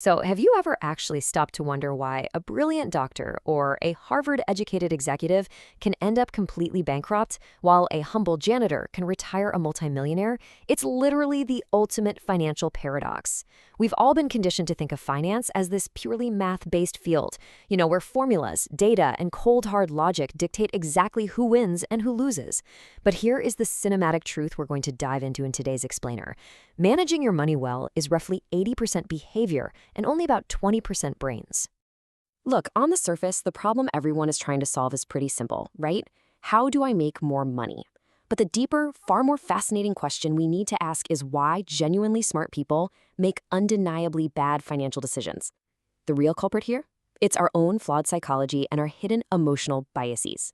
So, have you ever actually stopped to wonder why a brilliant doctor or a Harvard-educated executive can end up completely bankrupt, while a humble janitor can retire a multimillionaire? It's literally the ultimate financial paradox. We've all been conditioned to think of finance as this purely math-based field, where formulas, data, and cold hard logic dictate exactly who wins and who loses. But here is the cinematic truth we're going to dive into in today's explainer. Managing your money well is roughly 80% behavior and only about 20% brains. Look, on the surface, the problem everyone is trying to solve is pretty simple, right? How do I make more money? But the deeper, far more fascinating question we need to ask is why genuinely smart people make undeniably bad financial decisions. The real culprit here? It's our own flawed psychology and our hidden emotional biases.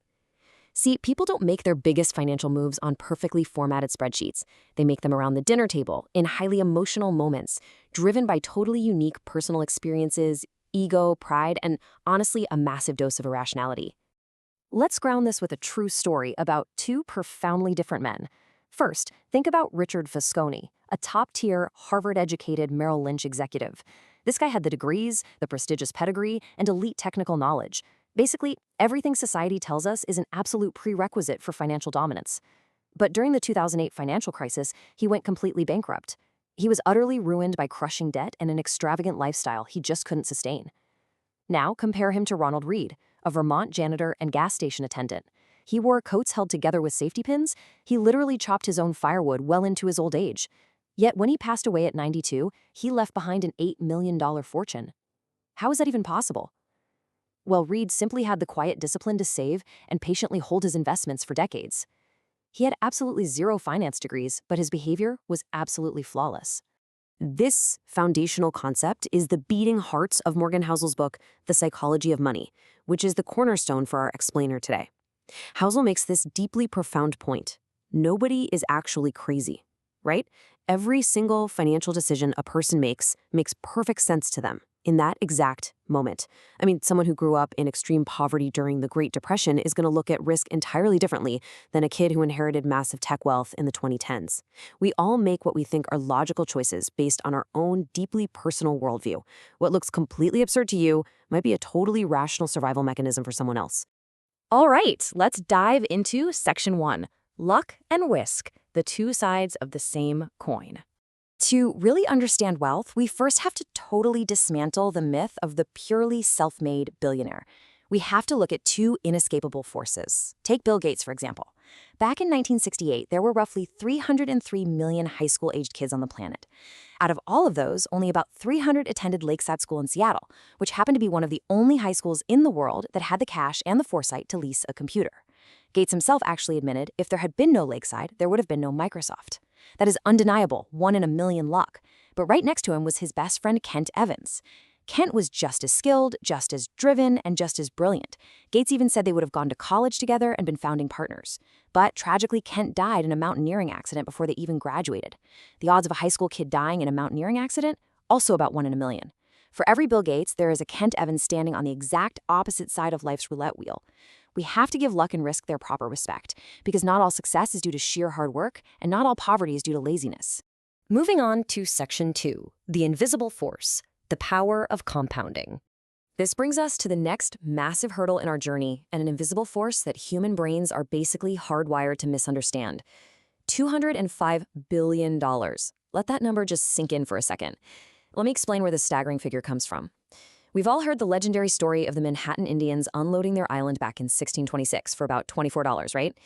See, people don't make their biggest financial moves on perfectly formatted spreadsheets. They make them around the dinner table, in highly emotional moments, driven by totally unique personal experiences, ego, pride, and honestly, a massive dose of irrationality. Let's ground this with a true story about two profoundly different men. First, think about Richard Visconti, a top-tier, Harvard-educated Merrill Lynch executive. This guy had the degrees, the prestigious pedigree, and elite technical knowledge. Basically, everything society tells us is an absolute prerequisite for financial dominance. But during the 2008 financial crisis, he went completely bankrupt. He was utterly ruined by crushing debt and an extravagant lifestyle he just couldn't sustain. Now, compare him to Ronald Read, a Vermont janitor and gas station attendant. He wore coats held together with safety pins. He literally chopped his own firewood well into his old age. Yet when he passed away at 92, he left behind an $8 million fortune. How is that even possible? Well, Reed simply had the quiet discipline to save and patiently hold his investments for decades. He had absolutely zero finance degrees, but his behavior was absolutely flawless. This foundational concept is the beating heart of Morgan Housel's book, The Psychology of Money, which is the cornerstone for our explainer today. Housel makes this deeply profound point. Nobody is actually crazy, right? Every single financial decision a person makes perfect sense to them in that exact moment. I mean, someone who grew up in extreme poverty during the Great Depression is going to look at risk entirely differently than a kid who inherited massive tech wealth in the 2010s. We all make what we think are logical choices based on our own deeply personal worldview. What looks completely absurd to you might be a totally rational survival mechanism for someone else. All right, let's dive into Section 1, Luck and Risk, the two sides of the same coin. To really understand wealth, we first have to totally dismantle the myth of the purely self-made billionaire. We have to look at two inescapable forces. Take Bill Gates, for example. Back in 1968, there were roughly 303 million high school-aged kids on the planet. Out of all of those, only about 300 attended Lakeside School in Seattle, which happened to be one of the only high schools in the world that had the cash and the foresight to lease a computer. Gates himself actually admitted if there had been no Lakeside, there would have been no Microsoft. That is undeniable, 1 in a million luck. But right next to him was his best friend, Kent Evans. Kent was just as skilled, just as driven, and just as brilliant. Gates even said they would have gone to college together and been founding partners. But tragically, Kent died in a mountaineering accident before they even graduated. The odds of a high school kid dying in a mountaineering accident? Also about 1 in a million. For every Bill Gates, there is a Kent Evans standing on the exact opposite side of life's roulette wheel. We have to give luck and risk their proper respect, because not all success is due to sheer hard work, and not all poverty is due to laziness. Moving on to Section 2, the invisible force, the power of compounding. This brings us to the next massive hurdle in our journey, and an invisible force that human brains are basically hardwired to misunderstand. $205 billion. Let that number just sink in for a second. Let me explain where this staggering figure comes from. We've all heard the legendary story of the Manhattan Indians unloading their island back in 1626 for about $24, right?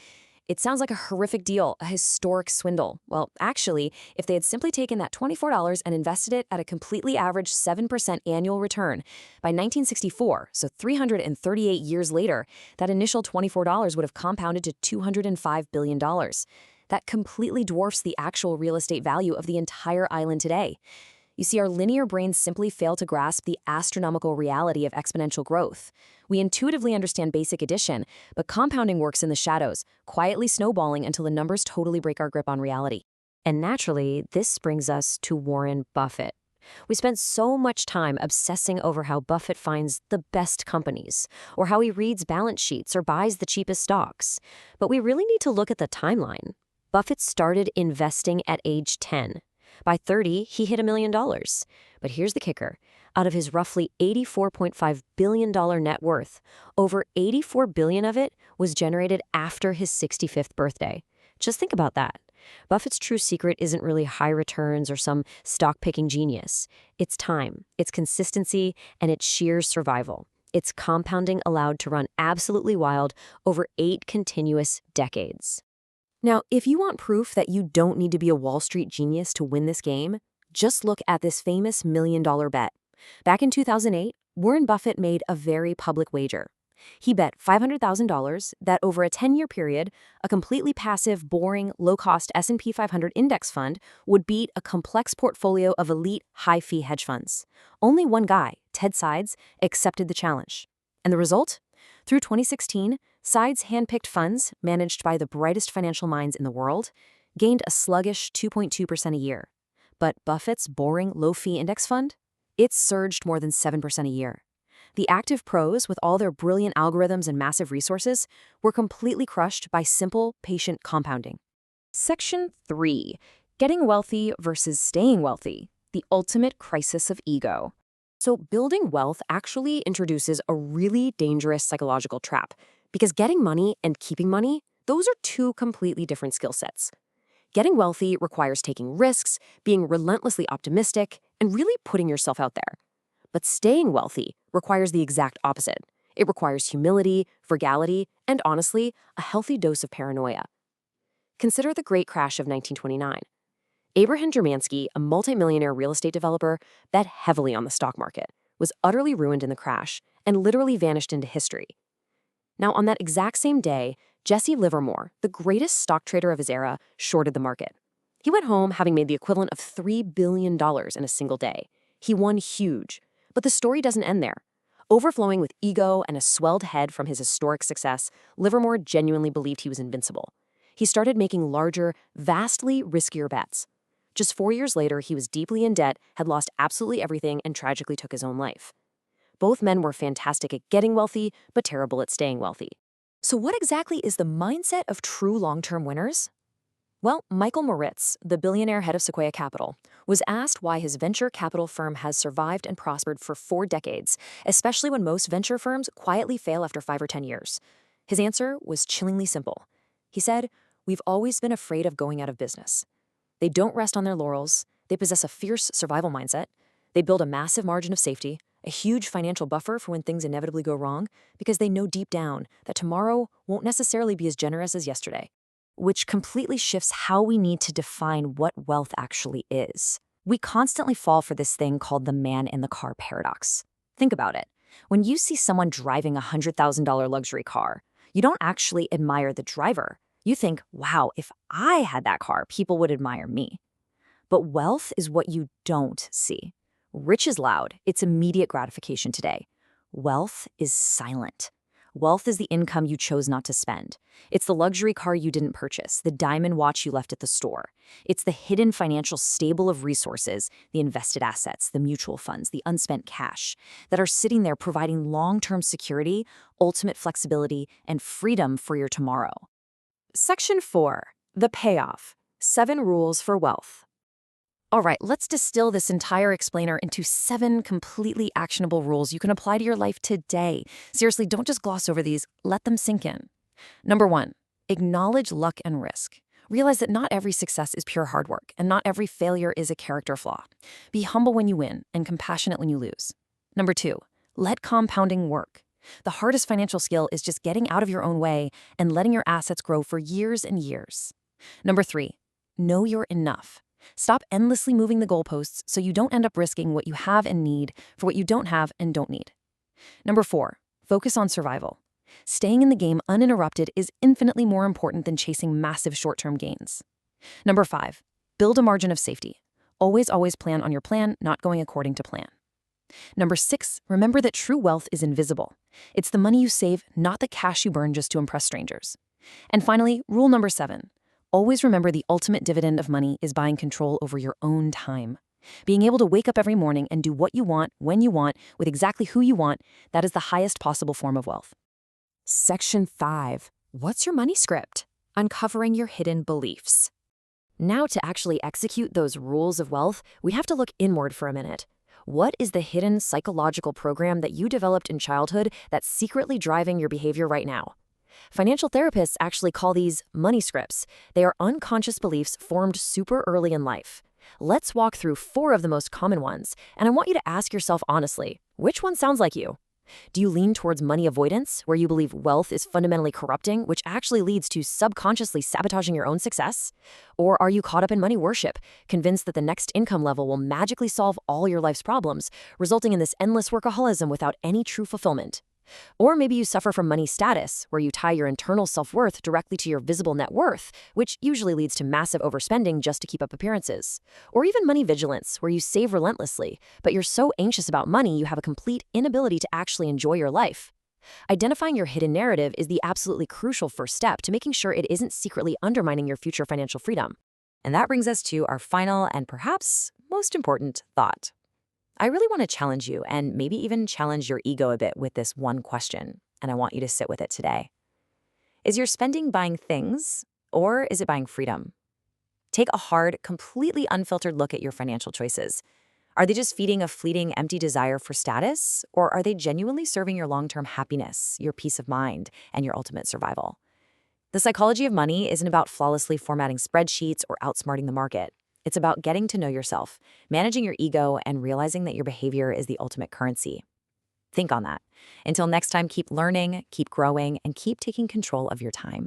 It sounds like a horrific deal, a historic swindle. Well, actually, if they had simply taken that $24 and invested it at a completely average 7% annual return, by 1964, so 338 years later, that initial $24 would have compounded to $205 billion. That completely dwarfs the actual real estate value of the entire island today. You see, our linear brains simply fail to grasp the astronomical reality of exponential growth. We intuitively understand basic addition, but compounding works in the shadows, quietly snowballing until the numbers totally break our grip on reality. And naturally, this brings us to Warren Buffett. We spent so much time obsessing over how Buffett finds the best companies, or how he reads balance sheets or buys the cheapest stocks. But we really need to look at the timeline. Buffett started investing at age 10. By 30, he hit $1 million. But here's the kicker. Out of his roughly $84.5 billion net worth, over $84 billion of it was generated after his 65th birthday. Just think about that. Buffett's true secret isn't really high returns or some stock-picking genius. It's time, it's consistency, and it's sheer survival. It's compounding allowed to run absolutely wild over 8 continuous decades. Now, if you want proof that you don't need to be a Wall Street genius to win this game, just look at this famous $1 million bet. Back in 2008, Warren Buffett made a very public wager. He bet $500,000 that over a 10-year period, a completely passive, boring, low-cost S&P 500 index fund would beat a complex portfolio of elite, high-fee hedge funds. Only one guy, Ted Sides, accepted the challenge. And the result? Through 2016, Sides' handpicked funds, managed by the brightest financial minds in the world, gained a sluggish 2.2% a year. But Buffett's boring, low-fee index fund? It surged more than 7% a year. The active pros, with all their brilliant algorithms and massive resources, were completely crushed by simple, patient compounding. Section 3. Getting wealthy versus staying wealthy. The ultimate crisis of ego. So building wealth actually introduces a really dangerous psychological trap, because getting money and keeping money, those are two completely different skill sets. Getting wealthy requires taking risks, being relentlessly optimistic, and really putting yourself out there. But staying wealthy requires the exact opposite. It requires humility, frugality, and honestly, a healthy dose of paranoia. Consider the Great Crash of 1929. Abraham Germansky, a multimillionaire real estate developer, bet heavily on the stock market, was utterly ruined in the crash, and literally vanished into history. Now, on that exact same day, Jesse Livermore, the greatest stock trader of his era, shorted the market. He went home having made the equivalent of $3 billion in a single day. He won huge. But the story doesn't end there. Overflowing with ego and a swelled head from his historic success, Livermore genuinely believed he was invincible. He started making larger, vastly riskier bets. Just 4 years later, he was deeply in debt, had lost absolutely everything, and tragically took his own life. Both men were fantastic at getting wealthy, but terrible at staying wealthy. So what exactly is the mindset of true long-term winners? Well, Michael Moritz, the billionaire head of Sequoia Capital, was asked why his venture capital firm has survived and prospered for 4 decades, especially when most venture firms quietly fail after 5 or 10 years. His answer was chillingly simple. He said, "We've always been afraid of going out of business. They don't rest on their laurels. They possess a fierce survival mindset. They build a massive margin of safety, a huge financial buffer for when things inevitably go wrong, because they know deep down that tomorrow won't necessarily be as generous as yesterday." Which completely shifts how we need to define what wealth actually is. We constantly fall for this thing called the man in the car paradox. Think about it. When you see someone driving a $100,000 luxury car, you don't actually admire the driver. You think, wow, if I had that car, people would admire me. But wealth is what you don't see. Rich is loud. It's immediate gratification today. Wealth is silent. Wealth is the income you chose not to spend. It's the luxury car you didn't purchase, the diamond watch you left at the store. It's the hidden financial stable of resources, the invested assets, the mutual funds, the unspent cash, that are sitting there providing long-term security, ultimate flexibility, and freedom for your tomorrow. Section 4. The Payoff. 7 Rules for Wealth. All right, let's distill this entire explainer into 7 completely actionable rules you can apply to your life today. Seriously, don't just gloss over these. Let them sink in. Number 1, acknowledge luck and risk. Realize that not every success is pure hard work, and not every failure is a character flaw. Be humble when you win and compassionate when you lose. Number 2, let compounding work. The hardest financial skill is just getting out of your own way and letting your assets grow for years and years. Number 3, know you're enough. Stop endlessly moving the goalposts so you don't end up risking what you have and need for what you don't have and don't need. Number 4, focus on survival. Staying in the game uninterrupted is infinitely more important than chasing massive short-term gains. Number 5, build a margin of safety. Always plan on your plan, not going according to plan. Number 6, remember that true wealth is invisible. It's the money you save, not the cash you burn just to impress strangers. And finally, rule number 7, always remember the ultimate dividend of money is buying control over your own time. Being able to wake up every morning and do what you want, when you want, with exactly who you want, that is the highest possible form of wealth. Section 5. What's your money script? Uncovering your hidden beliefs. Now, to actually execute those rules of wealth, we have to look inward for a minute. What is the hidden psychological program that you developed in childhood that's secretly driving your behavior right now? Financial therapists actually call these money scripts. They are unconscious beliefs formed super early in life. Let's walk through 4 of the most common ones, and I want you to ask yourself honestly, which one sounds like you? Do you lean towards money avoidance, where you believe wealth is fundamentally corrupting, which actually leads to subconsciously sabotaging your own success? Or are you caught up in money worship, convinced that the next income level will magically solve all your life's problems, resulting in this endless workaholism without any true fulfillment? Or maybe you suffer from money status, where you tie your internal self-worth directly to your visible net worth, which usually leads to massive overspending just to keep up appearances. Or even money vigilance, where you save relentlessly, but you're so anxious about money you have a complete inability to actually enjoy your life. Identifying your hidden narrative is the absolutely crucial first step to making sure it isn't secretly undermining your future financial freedom. And that brings us to our final and perhaps most important thought. I really want to challenge you and maybe even challenge your ego a bit with this one question, and I want you to sit with it today. Is your spending buying things, or is it buying freedom? Take a hard, completely unfiltered look at your financial choices. Are they just feeding a fleeting, empty desire for status, or are they genuinely serving your long-term happiness, your peace of mind, and your ultimate survival? The psychology of money isn't about flawlessly formatting spreadsheets or outsmarting the market. It's about getting to know yourself, managing your ego, and realizing that your behavior is the ultimate currency. Think on that. Until next time, keep learning, keep growing, and keep taking control of your time.